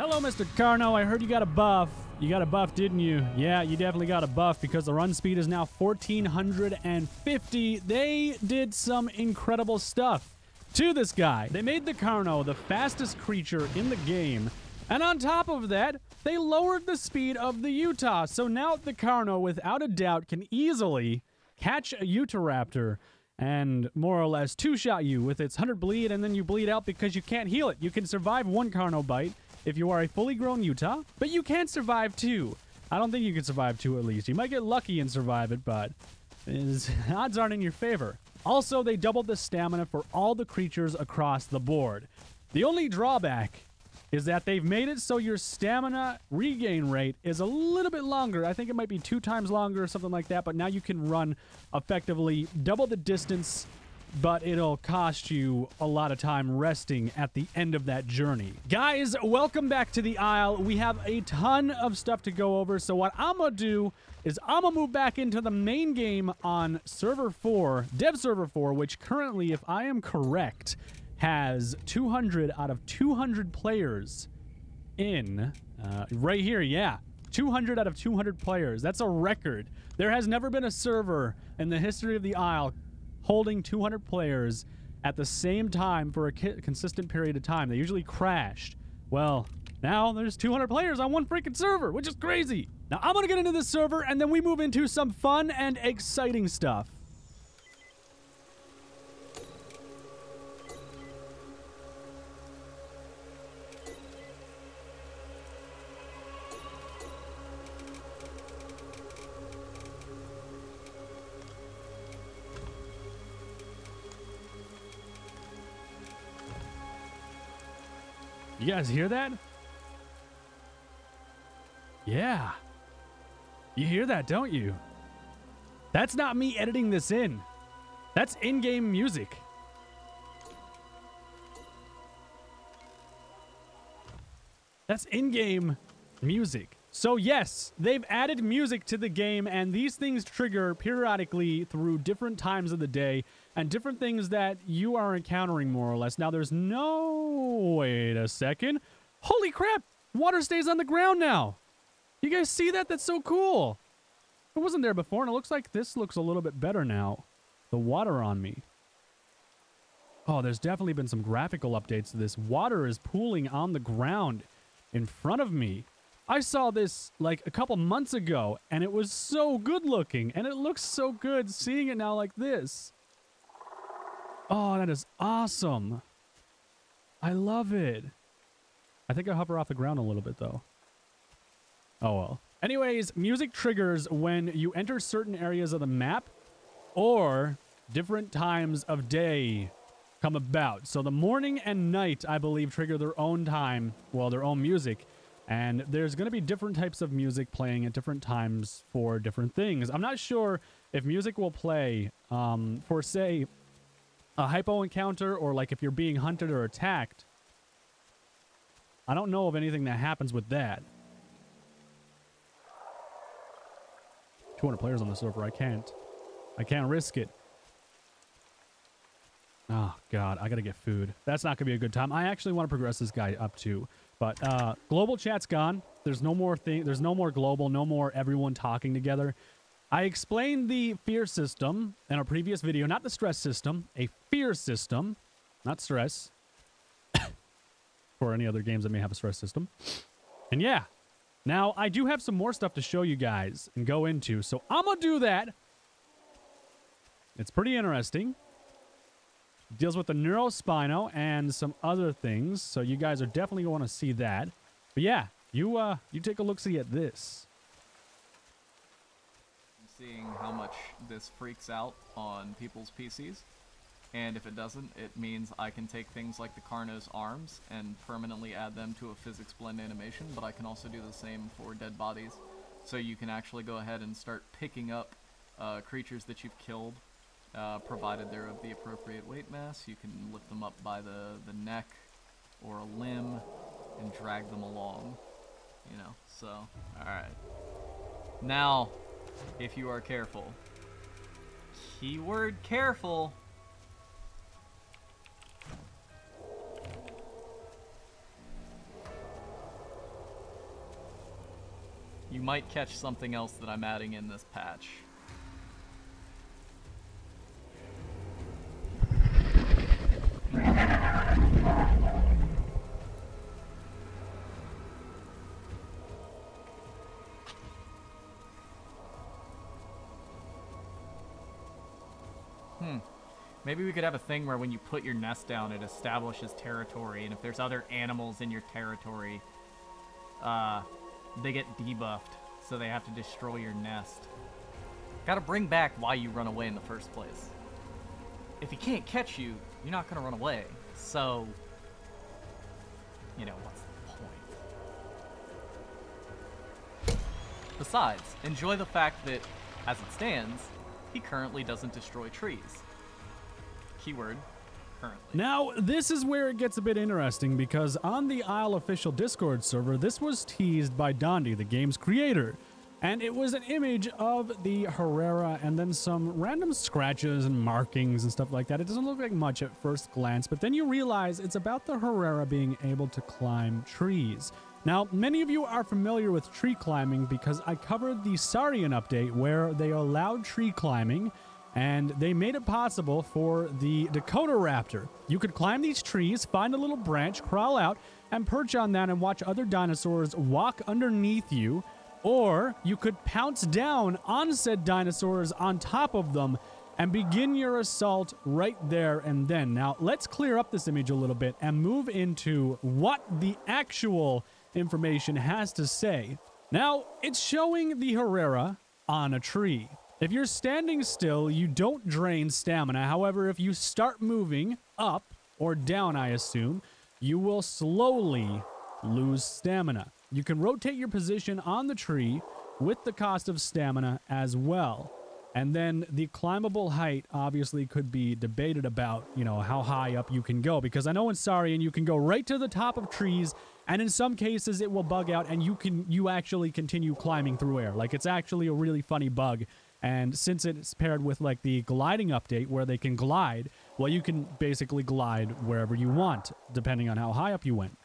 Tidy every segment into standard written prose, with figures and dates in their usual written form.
Hello, Mr. Carno. I heard you got a buff. You got a buff, didn't you? Yeah, you definitely got a buff because the run speed is now 1,450. They did some incredible stuff to this guy. They made the Carno the fastest creature in the game. And on top of that, they lowered the speed of the Utah. So now the Carno, without a doubt, can easily catch a Utahraptor and more or less two-shot you with its 100 bleed, and then you bleed out because you can't heal it. You can survive one Carno bite if you are a fully grown Utah, but you can't survive two. I don't think you can survive two at least. You might get lucky and survive it, but odds aren't in your favor. Also, they doubled the stamina for all the creatures across the board. The only drawback is that they've made it so your stamina regain rate is a little bit longer. I think it might be 2 times longer or something like that, but now you can run effectively double the distance, but it'll cost you a lot of time resting at the end of that journey. Guys, welcome back to the Isle. We have a ton of stuff to go over, so what I'm gonna do is I'm gonna move back into the main game on Server 4, Dev Server 4, which currently, if I am correct, has 200 out of 200 players in, right here, yeah. 200 out of 200 players. That's a record. There has never been a server in the history of the Isle holding 200 players at the same time for a consistent period of time. They usually crashed. Well, now there's 200 players on one freaking server, which is crazy. Now, I'm gonna get into this server, and then we move into some fun and exciting stuff. You guys hear that? Yeah. You hear that, don't you? That's not me editing this in. That's in-game music. That's in-game music. So yes, they've added music to the game, and these things trigger periodically through different times of the day and different things that you are encountering, more or less. Now, there's no... Wait a second. Holy crap! Water stays on the ground now! You guys see that? That's so cool! It wasn't there before, and it looks like this looks a little bit better now. The water on me. Oh, there's definitely been some graphical updates to this. Water is pooling on the ground in front of me. I saw this like a couple months ago, and it was so good looking, and it looks so good seeing it now like this. Oh, that is awesome. I love it. I think I'll hover off the ground a little bit, though. Oh, well. Anyways, music triggers when you enter certain areas of the map or different times of day come about. So the morning and night, I believe, trigger their own time, well, their own music. And there's going to be different types of music playing at different times for different things. I'm not sure if music will play for, say, a hypo encounter, or like if you're being hunted or attacked. I don't know of anything that happens with that. 200 players on the server. I can't risk it. Oh god, I gotta get food. That's not gonna be a good time. I actually want to progress this guy up too. But global chat's gone. There's no more there's no more global, no more everyone talking together. I explained the fear system in a previous video, not the stress system, a fear system, not stress, for any other games that may have a stress system. And yeah, now I do have some more stuff to show you guys and go into, so I'm gonna do that. It's pretty interesting. It deals with the Neuro Spino and some other things, so you guys are definitely going to see that. But yeah, you take a look-see at this. Seeing how much this freaks out on people's PCs, and if it doesn't, it means I can take things like the Carno's arms and permanently add them to a physics blend animation, but I can also do the same for dead bodies, so you can actually go ahead and start picking up creatures that you've killed, provided they're of the appropriate weight mass. You can lift them up by the neck or a limb and drag them along, you know, so, alright. Now, if you are careful. Keyword careful. might catch something else that I'm adding in this patch. Maybe we could have a thing where when you put your nest down, it establishes territory, and if there's other animals in your territory, they get debuffed, so they have to destroy your nest. Gotta bring back why you run away in the first place. If he can't catch you, you're not gonna run away. So, you know, what's the point? Besides, enjoy the fact that, as it stands, he currently doesn't destroy trees. Keyword, currently. Now, this is where it gets a bit interesting, because on the Isle official Discord server, this was teased by Dondi, the game's creator. And it was an image of the Herrera and then some random scratches and markings and stuff like that. It doesn't look like much at first glance, but then you realize it's about the Herrera being able to climb trees. Now, many of you are familiar with tree climbing because I covered the Saurian update where they allowed tree climbing and they made it possible for the Dakota Raptor. You could climb these trees, find a little branch, crawl out, and perch on that and watch other dinosaurs walk underneath you. Or you could pounce down on said dinosaurs on top of them and begin your assault right there and then. Now, let's clear up this image a little bit and move into what the actual information has to say. Now, it's showing the Herrera on a tree. If you're standing still, you don't drain stamina. However, if you start moving up or down, I assume, you will slowly lose stamina. You can rotate your position on the tree with the cost of stamina as well. And then the climbable height obviously could be debated about, you know, how high up you can go. Because I know in Saurian you can go right to the top of trees, and in some cases it will bug out and you actually continue climbing through air. Like, it's actually a really funny bug. And since it's paired with like the gliding update where they can glide, well, you can basically glide wherever you want, depending on how high up you went.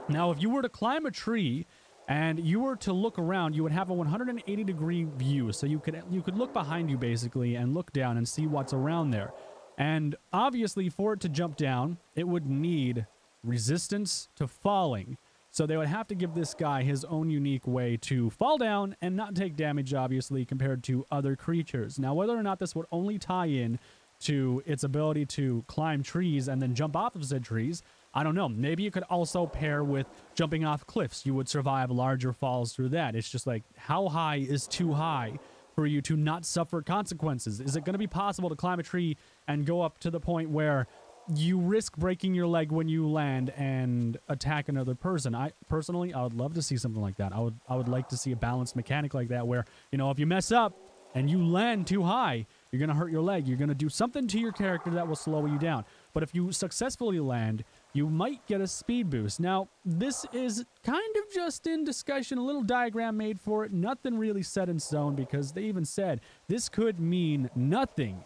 Now, if you were to climb a tree and you were to look around, you would have a 180-degree view. So you could look behind you basically and look down and see what's around there. And obviously, for it to jump down, it would need resistance to falling. So they would have to give this guy his own unique way to fall down and not take damage, obviously, compared to other creatures. Now, whether or not this would only tie in to its ability to climb trees and then jump off of said trees, I don't know. Maybe you could also pair with jumping off cliffs. You would survive larger falls through that. It's just like, how high is too high for you to not suffer consequences? Is it going to be possible to climb a tree and go up to the point where you risk breaking your leg when you land and attack another person? I would love to see something like that. I would like to see a balanced mechanic like that where, you know, if you mess up and you land too high, you're going to hurt your leg. You're going to do something to your character that will slow you down. But if you successfully land, you might get a speed boost. Now, this is kind of just in discussion, a little diagram made for it, nothing really set in stone, because they even said this could mean nothing.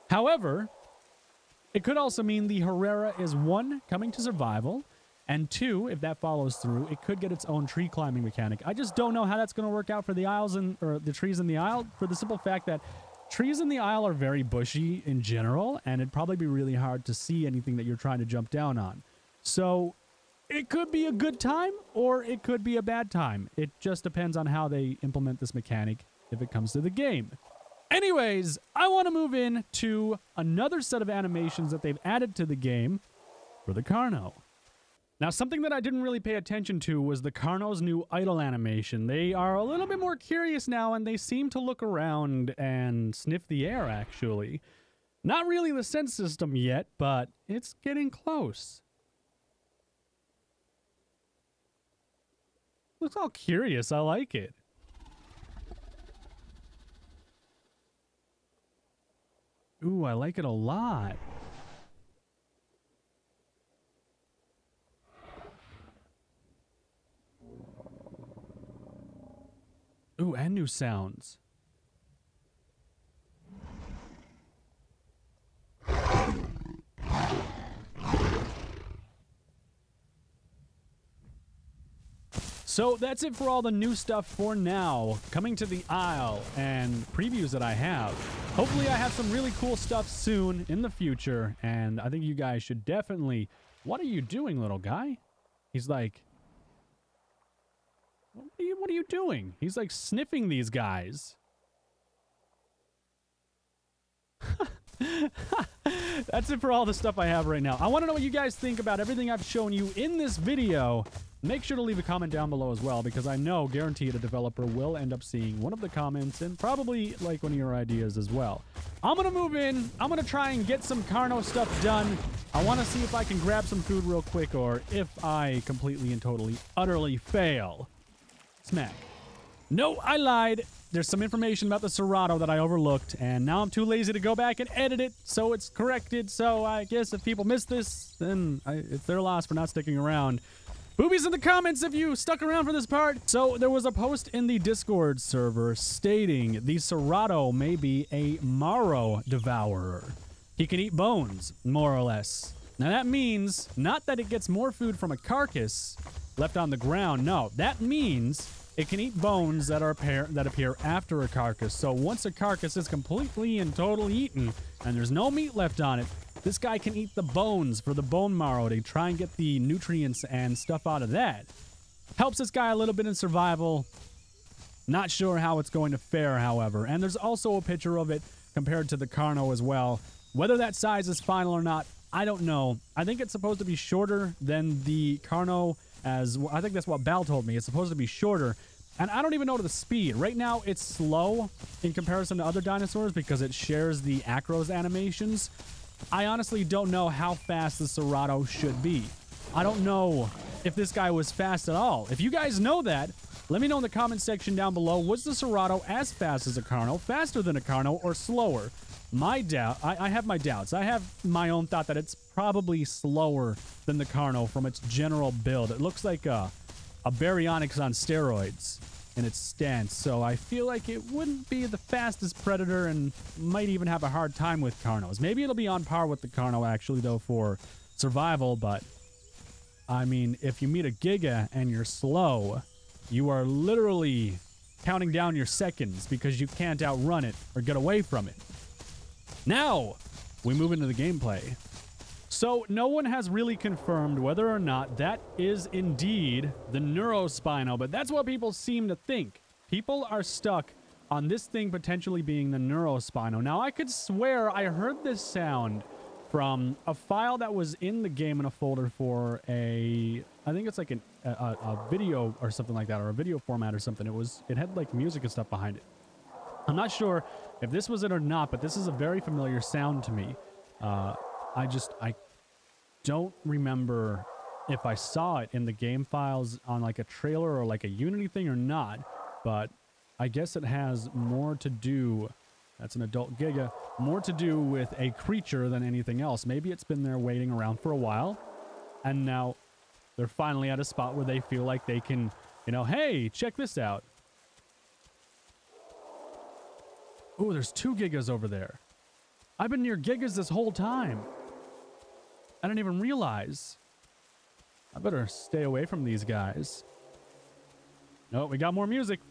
However, it could also mean the Herrera is 1, coming to survival, and 2, if that follows through, it could get its own tree climbing mechanic. I just don't know how that's going to work out for the the trees in the Isle, for the simple fact that trees in the Isle are very bushy in general, and it'd probably be really hard to see anything that you're trying to jump down on. So it could be a good time, or it could be a bad time. It just depends on how they implement this mechanic if it comes to the game. Anyways, I want to move in to another set of animations that they've added to the game for the Carno. Now, something that I didn't really pay attention to was the Carno's new idle animation. They are a little bit more curious now, and they seem to look around and sniff the air, actually. Not really the sense system yet, but it's getting close. Looks all curious. I like it. Ooh, I like it a lot. Ooh, and new sounds. So that's it for all the new stuff for now. Coming to the Isle and previews that I have. Hopefully I have some really cool stuff soon in the future. And I think you guys should definitely... What are you doing, little guy? He's like... What are you doing? He's like sniffing these guys. That's it for all the stuff I have right now. I want to know what you guys think about everything I've shown you in this video. Make sure to leave a comment down below as well, because I know, guaranteed, a developer will end up seeing one of the comments and probably like one of your ideas as well. I'm going to move in. I'm going to try and get some Carno stuff done. I want to see if I can grab some food real quick, or if I completely and totally, utterly fail. Smack. No, I lied. There's some information about the Serato that I overlooked, and now I'm too lazy to go back and edit it, so it's corrected. So I guess if people miss this, then it's their loss for not sticking around. Boobies in the comments if you stuck around for this part. So there was a post in the Discord server stating the Serato may be a Marrow Devourer. He can eat bones, more or less. Now that means not that it gets more food from a carcass left on the ground. No, that means it can eat bones that appear after a carcass. So once a carcass is completely and totally eaten and there's no meat left on it, this guy can eat the bones for the bone marrow to try and get the nutrients and stuff out of that. Helps this guy a little bit in survival. Not sure how it's going to fare, however. And there's also a picture of it compared to the Carno as well. Whether that size is final or not, I don't know. I think it's supposed to be shorter than the Carno, as I think that's what Bal told me. It's supposed to be shorter. And I don't even know the speed. Right now, it's slow in comparison to other dinosaurs because it shares the Acros animations. I honestly don't know how fast the Serato should be. I don't know if this guy was fast at all. If you guys know that, let me know in the comment section down below. Was the Serato as fast as a Carno, faster than a Carno, or slower? I have my doubts. I have my own thought that it's probably slower than the Carno from its general build. It looks like a Baryonyx on steroids in its stance, so I feel like it wouldn't be the fastest predator and might even have a hard time with Carnos. Maybe it'll be on par with the Carno, actually, though, for survival, but I mean, if you meet a Giga and you're slow, you are literally counting down your seconds because you can't outrun it or get away from it. Now, we move into the gameplay. So, no one has really confirmed whether or not that is indeed the Neuro Spino, but that's what people seem to think. People are stuck on this thing potentially being the Neuro Spino. Now, I could swear I heard this sound from a file that was in the game in a folder for I think it's like a video or something like that, or a video format or something. It had like music and stuff behind it. I'm not sure if this was it or not, but this is a very familiar sound to me. I don't remember if I saw it in the game files on like a trailer or like a Unity thing or not, but I guess it has more to do, that's an adult Giga, more to do with a creature than anything else. Maybe it's been there waiting around for a while, and now they're finally at a spot where they feel like they can, you know, hey, check this out. Ooh, there's 2 Gigas over there. I've been near Gigas this whole time. I didn't even realize. I better stay away from these guys. No, we got more music.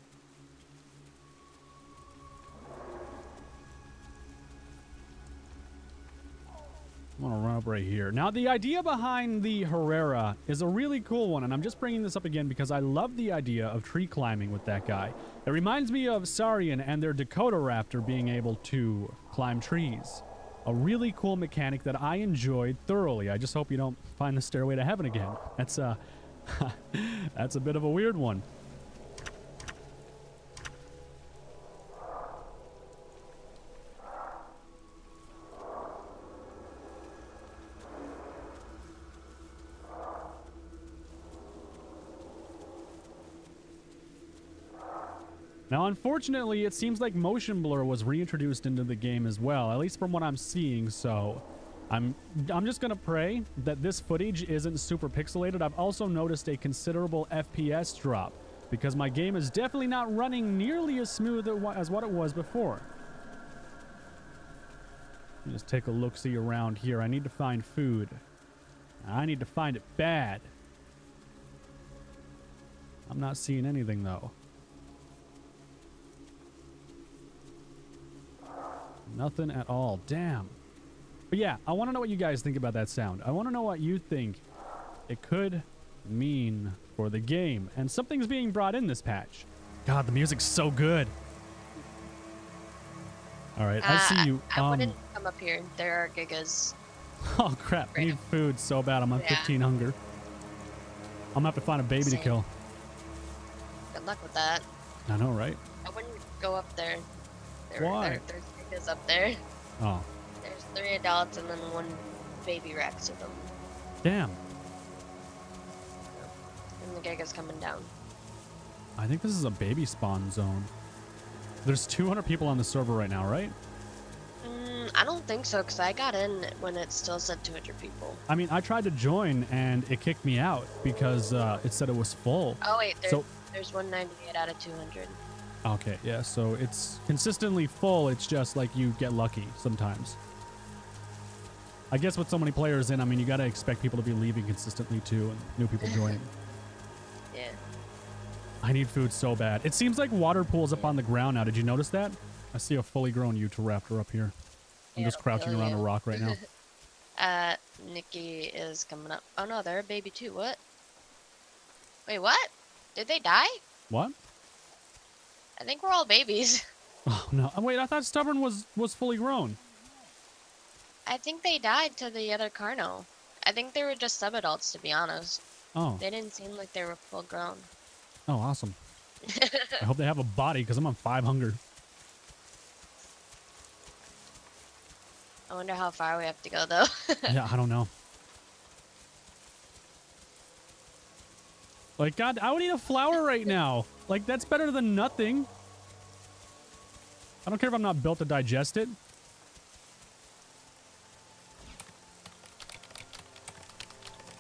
I'm gonna run up right here. Now, the idea behind the Herrera is a really cool one, and I'm just bringing this up again because I love the idea of tree climbing with that guy. It reminds me of Saurian and their Dakota Raptor being able to climb trees. A really cool mechanic that I enjoyed thoroughly. I just hope you don't find the Stairway to Heaven again. That's that's a bit of a weird one. Now, unfortunately, it seems like motion blur was reintroduced into the game as well, at least from what I'm seeing, so I'm just gonna pray that this footage isn't super pixelated. I've also noticed a considerable FPS drop, because my game is definitely not running nearly as smooth as what it was before. Just take a look-see around here. I need to find food. I need to find it bad. I'm not seeing anything, though. Nothing at all. Damn. But yeah, I want to know what you guys think about that sound. I want to know what you think it could mean for the game. And something's being brought in this patch. God, the music's so good. All right, I see you. I wouldn't come up here. There are gigas. Oh, crap. I need food so bad. I'm on 15 hunger. I'm going to have to find a baby to kill. Good luck with that. I know, right? I wouldn't go up there. Why? There's gigas up there. Oh. There's 3 adults and then 1 baby Rex of them. Damn. And the giga's coming down. I think this is a baby spawn zone. There's 200 people on the server right now, right? I don't think so, because I got in when it still said 200 people. I mean, I tried to join, and it kicked me out because it said it was full. Oh, wait, there's 198 out of 200. Okay, yeah, so it's consistently full. It's just like you get lucky sometimes. I guess with so many players in, I mean, you got to expect people to be leaving consistently, too, and new people joining. Yeah. I need food so bad. It seems like water pools up on the ground now. Did you notice that? I see a fully grown Utahraptor up here. I'm just crouching around a rock right now. Nikki is coming up. Oh no, they're a baby too. What? Wait, what? Did they die? What? I think we're all babies. Oh no. Wait, I thought Stubborn was fully grown. I think they died to the other Carno. I think they were just sub-adults, to be honest. Oh. They didn't seem like they were full grown. Oh, awesome. I hope they have a body because I'm on 5 hunger. I wonder how far we have to go, though. Yeah, I don't know. Like, God, I would eat a flower right now. Like, that's better than nothing. I don't care if I'm not built to digest it.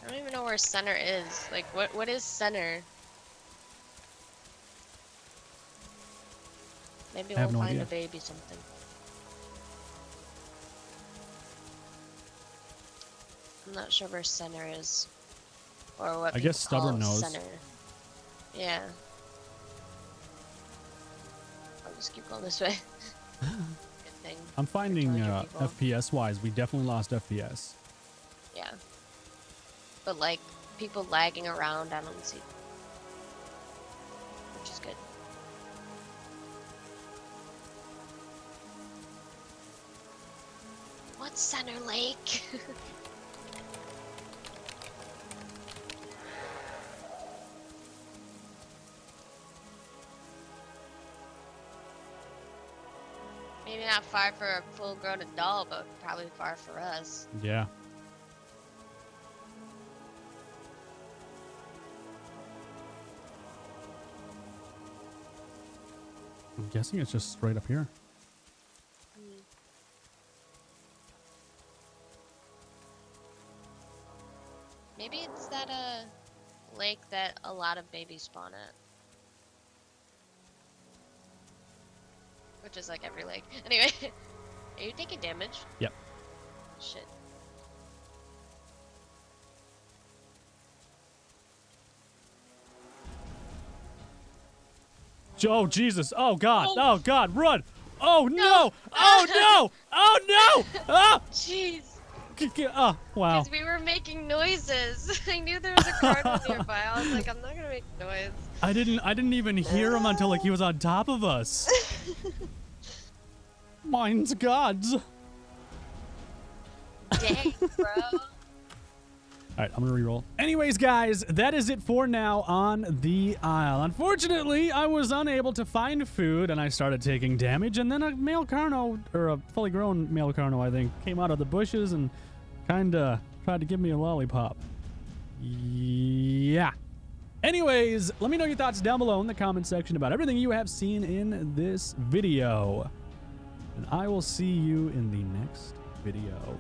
I don't even know where center is. Like, what is center? Maybe we'll find a baby something. I'm not sure where center is. Or what I guess Stubborn knows. Center. Yeah. I'll just keep going this way. Good thing. I'm finding FPS-wise, we definitely lost FPS. Yeah. But like, people lagging around, I don't see. Which is good. What's Center Lake? Maybe not far for a full-grown adult, but probably far for us. Yeah. I'm guessing it's just straight up here. Maybe it's that lake that a lot of babies spawn at. Which is like every lake. Anyway, are you taking damage? Yep. Shit. Oh, Jesus. Oh, God. Oh, God. Run. Oh, no. Oh, no. Oh, no. Oh, jeez. Oh, wow. Because we were making noises. I knew there was a cardinal nearby. I was like, I'm not gonna make noise. I didn't even hear him until like he was on top of us. Mine's God's. Dang, bro. All right, I'm gonna reroll. Anyways, guys, that is it for now on the Isle. Unfortunately, I was unable to find food, and I started taking damage. And then a male Carno, or a fully grown male Carno, I think, came out of the bushes and kind of tried to give me a lollipop. Yeah. Anyways, let me know your thoughts down below in the comment section about everything you have seen in this video. And I will see you in the next video.